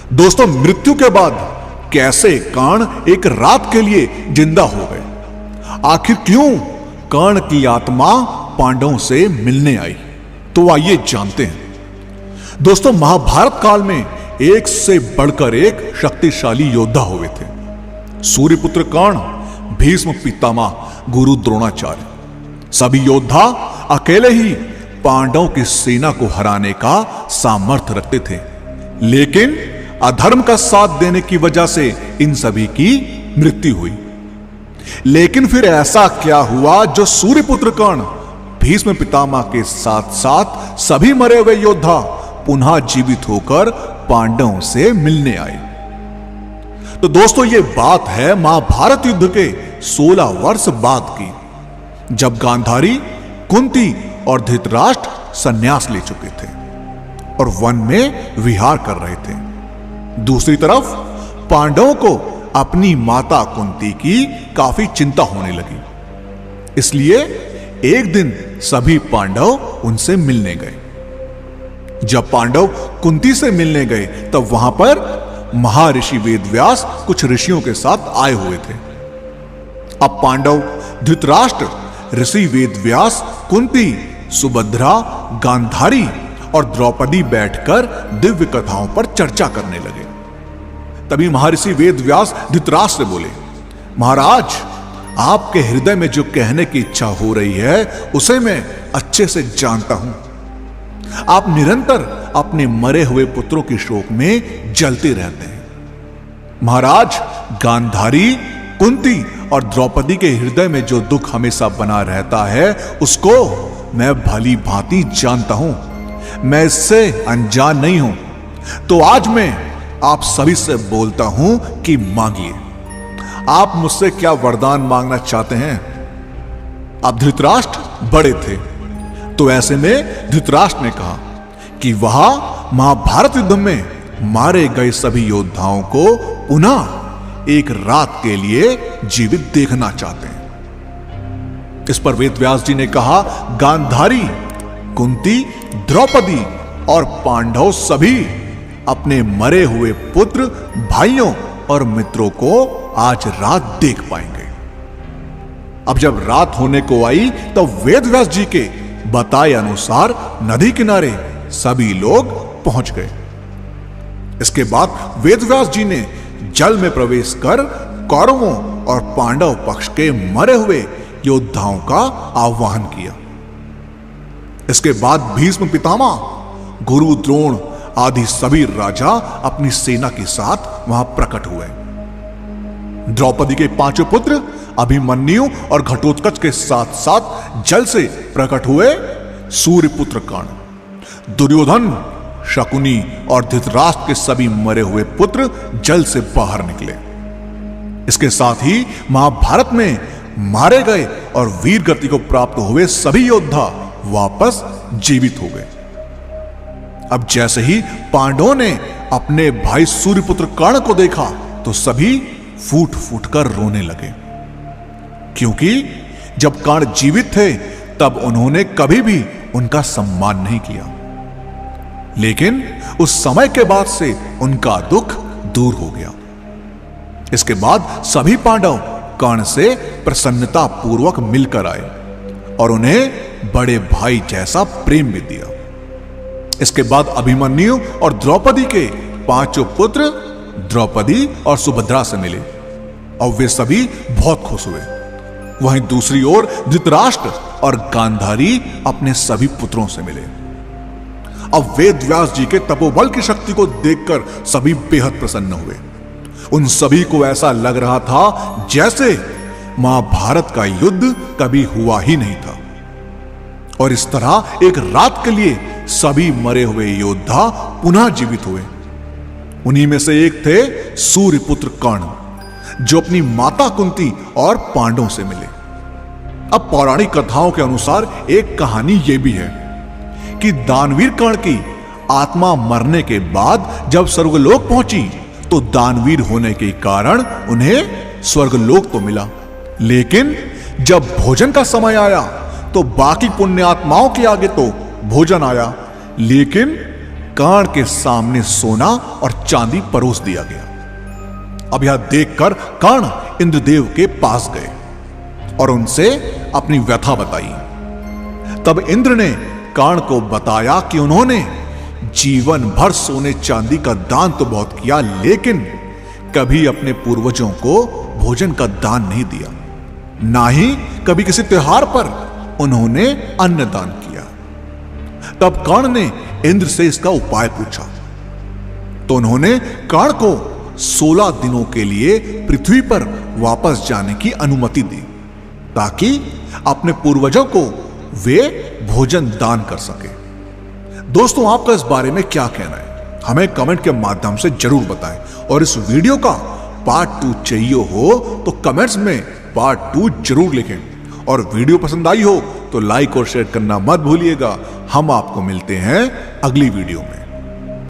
दोस्तों, मृत्यु के बाद कैसे कर्ण एक रात के लिए जिंदा हो गए? आखिर क्यों कर्ण की आत्मा पांडवों से मिलने आई? तो आइए जानते हैं। दोस्तों, महाभारत काल में एक से बढ़कर एक शक्तिशाली योद्धा हुए थे। सूर्यपुत्र कर्ण, भीष्म पितामह, गुरु द्रोणाचार्य, सभी योद्धा अकेले ही पांडवों की सेना को हराने का सामर्थ्य रखते थे। लेकिन अधर्म का साथ देने की वजह से इन सभी की मृत्यु हुई। लेकिन फिर ऐसा क्या हुआ जो सूर्यपुत्र कर्ण, भीष्म पितामह के साथ साथ सभी मरे हुए योद्धा पुनः जीवित होकर पांडवों से मिलने आए? तो दोस्तों, ये बात है महाभारत युद्ध के 16 वर्ष बाद की, जब गांधारी, कुंती और धृतराष्ट्र संन्यास ले चुके थे और वन में विहार कर रहे थे। दूसरी तरफ पांडवों को अपनी माता कुंती की काफी चिंता होने लगी। इसलिए एक दिन सभी पांडव उनसे मिलने गए। जब पांडव कुंती से मिलने गए तब वहां पर महर्षि वेदव्यास कुछ ऋषियों के साथ आए हुए थे। अब पांडव, धृतराष्ट्र, ऋषि वेदव्यास, कुंती, सुभद्रा, गांधारी और द्रौपदी बैठकर दिव्य कथाओं पर चर्चा करने लगे। तभी महर्षि वेदव्यास धृतराष्ट्र से बोले, महाराज, आपके हृदय में जो कहने की इच्छा हो रही है उसे मैं अच्छे से जानता हूं। आप निरंतर अपने मरे हुए पुत्रों के शोक में जलते रहते हैं। महाराज, गांधारी, कुंती और द्रौपदी के हृदय में जो दुख हमेशा बना रहता है उसको मैं भली भांति जानता हूं। मैं इससे अनजान नहीं हूं। तो आज मैं आप सभी से बोलता हूं कि मांगिए। आप मुझसे क्या वरदान मांगना चाहते हैं? अब धृतराष्ट्र बड़े थे, तो ऐसे में धृतराष्ट्र ने कहा कि वह महाभारत युद्ध में मारे गए सभी योद्धाओं को पुनः एक रात के लिए जीवित देखना चाहते हैं। इस पर वेदव्यास जी ने कहा, गांधारी, कुंती, द्रौपदी और पांडव सभी अपने मरे हुए पुत्र, भाइयों और मित्रों को आज रात देख पाएंगे। अब जब रात होने को आई तो वेदव्यास जी के बताए अनुसार नदी किनारे सभी लोग पहुंच गए। इसके बाद वेदव्यास जी ने जल में प्रवेश कर कौरवों और पांडव पक्ष के मरे हुए योद्धाओं का आह्वान किया। इसके बाद भीष्म पितामह, गुरु द्रोण आदि सभी राजा अपनी सेना के साथ वहां प्रकट हुए। द्रौपदी के पांचों पुत्र अभिमन्यु और घटोत्कच के साथ साथ जल से प्रकट हुए सूर्यपुत्र कर्ण, दुर्योधन, शकुनी और धृतराष्ट्र के सभी मरे हुए पुत्र जल से बाहर निकले। इसके साथ ही महाभारत में मारे गए और वीर गति को प्राप्त हुए सभी योद्धा वापस जीवित हो गए। अब जैसे ही पांडवों ने अपने भाई सूर्यपुत्र कर्ण को देखा तो सभी फूट फूट कर रोने लगे, क्योंकि जब कर्ण जीवित थे तब उन्होंने कभी भी उनका सम्मान नहीं किया। लेकिन उस समय के बाद से उनका दुख दूर हो गया। इसके बाद सभी पांडव कर्ण से प्रसन्नता पूर्वक मिलकर आए और उन्हें बड़े भाई जैसा प्रेम भी दिया। इसके बाद अभिमन्यु और द्रौपदी के पांचों पुत्र द्रौपदी और सुभद्रा से मिले और वे सभी बहुत खुश हुए। वहीं दूसरी ओर धृतराष्ट्र और गांधारी अपने सभी पुत्रों से मिले। अब वेदव्यास जी के तपोबल की शक्ति को देखकर सभी बेहद प्रसन्न हुए। उन सभी को ऐसा लग रहा था जैसे महाभारत का युद्ध कभी हुआ ही नहीं था। और इस तरह एक रात के लिए सभी मरे हुए योद्धा पुनः जीवित हुए। उन्हीं में से एक थे सूर्यपुत्र कर्ण, जो अपनी माता कुंती और पांडवों से मिले। अब पौराणिक कथाओं के अनुसार एक कहानी यह भी है कि दानवीर कर्ण की आत्मा मरने के बाद जब स्वर्गलोक पहुंची तो दानवीर होने के कारण उन्हें स्वर्गलोक तो मिला, लेकिन जब भोजन का समय आया तो बाकी पुण्य आत्माओं के आगे तो भोजन आया, लेकिन कान के सामने सोना और चांदी परोस दिया गया। अब यह देखकर कर्ण इंद्रदेव के पास गए और उनसे अपनी व्यथा बताई। तब इंद्र ने कर्ण को बताया कि उन्होंने जीवन भर सोने चांदी का दान तो बहुत किया, लेकिन कभी अपने पूर्वजों को भोजन का दान नहीं दिया, ना ही कभी किसी त्योहार पर उन्होंने अन्न दान किया। तब कर्ण ने इंद्र से इसका उपाय पूछा, तो उन्होंने कर्ण को 16 दिनों के लिए पृथ्वी पर वापस जाने की अनुमति दी, ताकि अपने पूर्वजों को वे भोजन दान कर सके। दोस्तों, आपका इस बारे में क्या कहना है, हमें कमेंट के माध्यम से जरूर बताएं। और इस वीडियो का पार्ट 2 चाहिए हो तो कमेंट्स में पार्ट 2 जरूर लिखें। और वीडियो पसंद आई हो तो लाइक और शेयर करना मत भूलिएगा। हम आपको मिलते हैं अगली वीडियो में।